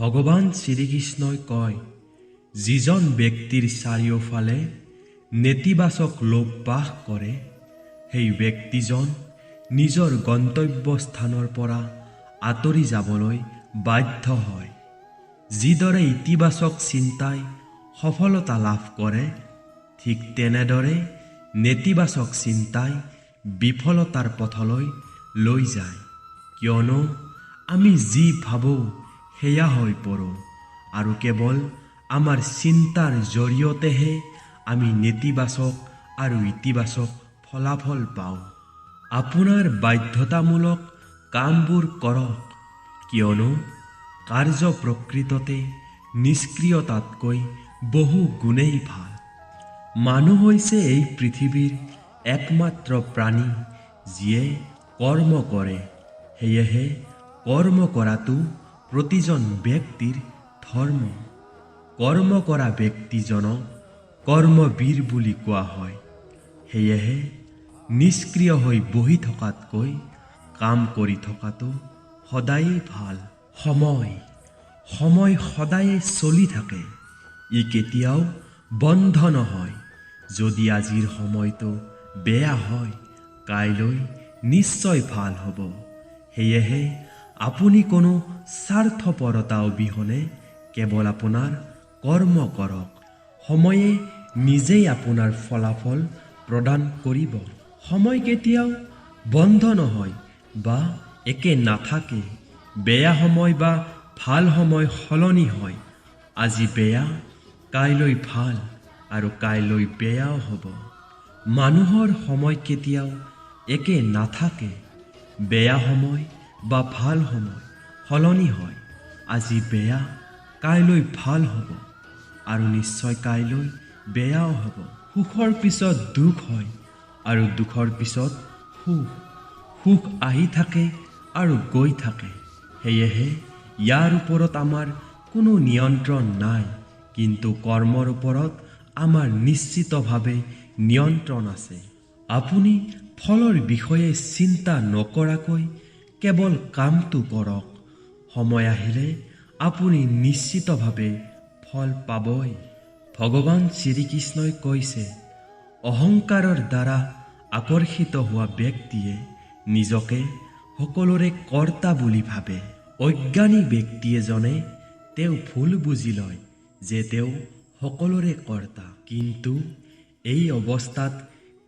ভগৱান শ্ৰীকৃষ্ণই কয়, যিজন ব্যক্তিৰ চাৰিওফালে নেতিবাচক লোভ বাস কৰে, সেই ব্যক্তিজন নিজৰ গন্তব্যস্থানৰ পৰা আঁতৰি যাবলৈ বাধ্য হয়। যিদৰে ইতিবাচক চিন্তাই সফলতা লাভ কৰে, ঠিক তেনেদৰে নেতিবাচক চিন্তাই বিফলতাৰ পথলৈ লৈ যায়। কিয়নো আমি যি ভাবোঁ সেয়া হৈ পৰোঁ, আৰু কেৱল আমাৰ চিন্তাৰ জৰিয়তেহে আমি নেতিবাচক আৰু ইতিবাচক ফলাফল পাওঁ। আপোনাৰ বাধ্যতামূলক কামবোৰ কৰক, কিয়নো কাৰ্য প্ৰকৃততে নিষ্ক্ৰিয়তাতকৈ বহু গুণেই ভাল। মানুহ হৈছে এই পৃথিৱীৰ একমাত্ৰ প্ৰাণী যিয়ে কৰ্ম কৰে। সেয়েহে কৰ্ম কৰাটো প্ৰতিজন ব্যক্তিৰ ধৰ্ম। কৰ্ম কৰা ব্যক্তিজনক কৰ্মবীৰ বুলি কোৱা হয়। সেয়েহে নিষ্ক্ৰিয় হৈ বহি থকাতকৈ কাম কৰি থকাটো সদায়েই ভাল। সময় সদায়ে চলি থাকে। ই কেতিয়াও বন্ধ নহয়। যদি আজিৰ সময়টো বেয়া হয়, কাইলৈ নিশ্চয় ভাল হ'ব। সেয়েহে আপুনি কোনো স্বাৰ্থপৰতা অবিহনে কেৱল আপোনাৰ কৰ্ম কৰক। সময়ে নিজেই আপোনাৰ ফলাফল প্ৰদান কৰিব। সময় কেতিয়াও বন্ধ নহয় বা একে নাথাকে। বেয়া সময় বা ভাল সময় সলনি হয়। আজি বেয়া, কাইলৈ ভাল, আৰু কাইলৈ বেয়াও হ'ব। মানুহৰ সময় কেতিয়াও একে নাথাকে। বেয়া সময় বা ভাল সময় সলনি হয়। আজি বেয়া, কাইলৈ ভাল হ'ব, আৰু নিশ্চয় কাইলৈ বেয়াও হ'ব। সুখৰ পিছত দুখ হয়, আৰু দুখৰ পিছত সুখ। সুখ আহি থাকে আৰু গৈ থাকে। সেয়েহে ইয়াৰ ওপৰত আমাৰ কোনো নিয়ন্ত্ৰণ নাই, কিন্তু কৰ্মৰ ওপৰত আমাৰ নিশ্চিতভাৱে নিয়ন্ত্ৰণ আছে। আপুনি ফলৰ বিষয়ে চিন্তা নকৰাকৈ কেৱল কামটো কৰক। সময় আহিলে আপুনি নিশ্চিতভাৱে ফল পাবই। ভগৱান শ্ৰীকৃষ্ণই কৈছে, অহংকাৰৰ দ্বাৰা আকৰ্ষিত হোৱা ব্যক্তিয়ে নিজকে সকলোৰে কৰ্তা বুলি ভাবে। অজ্ঞানী ব্যক্তি এজনে তেওঁ ভুল বুজি লয় যে তেওঁ সকলোৰে কৰ্তা। কিন্তু এই অৱস্থাত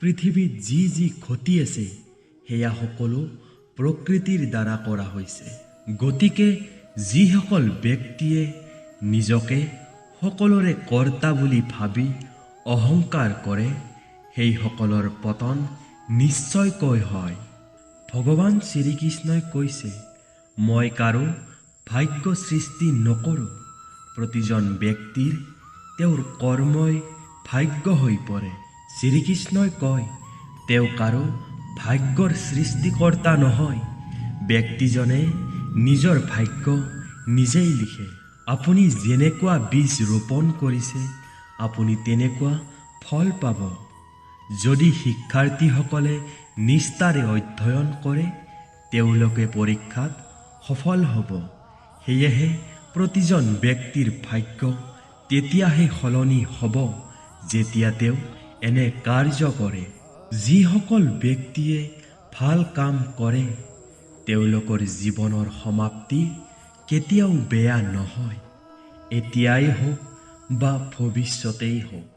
পৃথিৱীত যি ঘটি আছে সেয়া সকলো প্ৰকৃতিৰ দ্বাৰা কৰা হৈছে। গতিকে যিসকল ব্যক্তিয়ে নিজকে সকলোৰে কৰ্তা বুলি ভাবি অহংকাৰ কৰে, সেইসকলৰ পতন নিশ্চয়কৈ হয়। ভগৱান শ্ৰীকৃষ্ণই কৈছে, মই কাৰো ভাগ্য সৃষ্টি নকৰোঁ। প্ৰতিজন ব্যক্তিৰ তেওঁৰ কৰ্মই ভাগ্য হৈ পৰে। শ্ৰীকৃষ্ণই কয়, তেওঁ কাৰো ভাগ্যৰ সৃষ্টিকৰ্তা নহয়। ব্যক্তিজনে নিজৰ ভাগ্য নিজেই লিখে। আপুনি যেনেকুৱা বীজ ৰোপণ কৰিছে, আপুনি তেনেকুৱা ফল পাব। যদি শিক্ষাৰ্থীসকলে নিষ্ঠাৰে অধ্যয়ন কৰে, তেওঁলোকে পৰীক্ষাত সফল হ'ব। সেয়েহে প্ৰতিজন ব্যক্তিৰ ভাগ্য তেতিয়াহে সলনি হ'ব যেতিয়া তেওঁ এনে কাৰ্য কৰে। যিসকল ব্যক্তিয়ে ভাল কাম কৰে, তেওঁলোকৰ জীৱনৰ সমাপ্তি কেতিয়াও বেয়া নহয়। এতিয়াই হওক বা ভৱিষ্যতেই হওক।